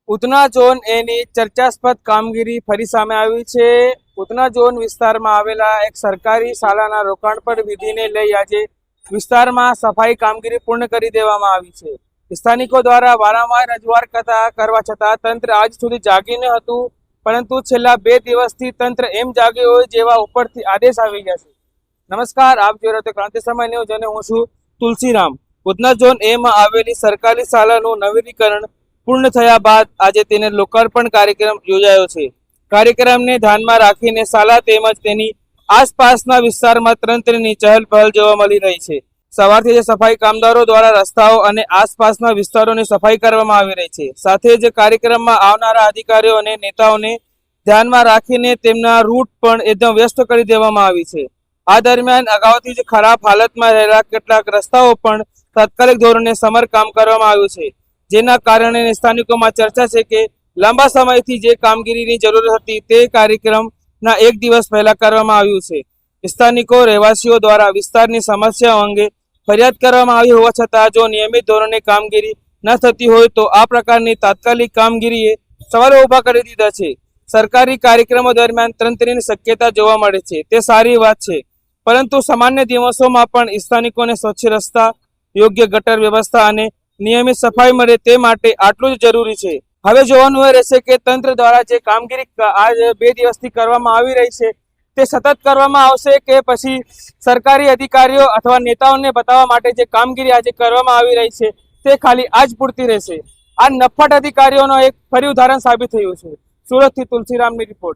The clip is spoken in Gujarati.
ઉધના ઝોન એની ચર્ચાસ્પદ કામગીરી ફરી સામે આવી છે। ઉધના ઝોન વિસ્તારમાં આવેલા એક સરકારી શાળાના રોકાણપડ વિધિને લઈ આજે વિસ્તારમાં સફાઈ કામગીરી પૂર્ણ કરી દેવામાં આવી છે। સ્થાનિકો દ્વારા વારંવાર રજૂઆત કરવા છતાં તંત્ર આજ સુધી જાગી ન હતું, પરંતુ છેલ્લા 2 દિવસથી તંત્ર એમ જાગ્યું હોય જેવા ઉપરથી આદેશ આવી ગયા છે। નમસ્કાર, આપ જોઈ રહ્યા છો ક્રાંતિ સમય ન્યૂઝ અને હું છું તુલસીરામ। ઉધના ઝોન એમાં આવેલી સરકારી શાળાનું નવીનીકરણ પૂર્ણ થયા બાદ આજે તેને લોકાર્પણ કાર્યક્રમ યોજાયો છે। કાર્યક્રમને ધ્યાનમાં રાખીને શાળા તેમજ તેની આસપાસના વિસ્તારમાં તંત્રની ચહલ પહલ જોવા મળી રહી છે। સવારથી જ સફાઈ કામદારો દ્વારા રસ્તાઓ અને આસપાસના વિસ્તારોની સફાઈ કરવામાં આવી રહી છે। સાથે જ કાર્યક્રમમાં આવનારા અધિકારીઓ અને નેતાઓને ધ્યાનમાં રાખીને તેમના રૂટ પણ એકદમ વ્યસ્ત કરી દેવામાં આવી છે। આ દરમિયાન અગાઉથી જ ખરાબ હાલતમાં રહેલા કેટલાક રસ્તાઓ પણ તાત્કાલિક ધોરણે સમારકામ કરવામાં આવ્યું છે, જેના કારણે સ્થાનિકોમાં ચર્ચા છે કે લાંબા સમયથી જે કામગીરીની જરૂર હતી તે કાર્યક્રમના 1 દિવસ પહેલા કરવામાં આવ્યું છે। સ્થાનિકો રહેવાસીઓ દ્વારા વિસ્તારની સમસ્યાઓ અંગે ફરિયાદ કરવામાં આવી હોવા છતાં જો નિયમિત ધોરણે કામગીરી ન થતી હોય તો આ પ્રકારની તાત્કાલિક કામગીરીએ સવાલો ઊભા કરી દીધા છે। સરકારી કાર્યક્રમો દરમિયાન તંત્રની શક્યતા જોવા મળે છે તે સારી વાત છે, પરંતુ સામાન્ય દિવસોમાં પણ સ્થાનિકોને સ્વચ્છ રસ્તા, યોગ્ય ગટર વ્યવસ્થા અને નિયમિત સફાઈ મળે તે માટે આટલું જ જરૂરી છે। હવે જોવાનું એ રહેશે કે તંત્ર દ્વારા જે કામગીરી આ 2 દિવસથી કરવામાં આવી રહી છે તે સતત કરવામાં આવશે કે પછી સરકારી અધિકારીઓ અથવા નેતાઓને બતાવવા માટે જે કામગીરી આજે કરવામાં આવી રહી છે તે ખાલી આજ પૂરતી રહેશે। આ નફ્ફટ અધિકારીઓનો એક ફરી ઉદાહરણ સાબિત થયું છે। સુરતથી તુલસીરામની રિપોર્ટ।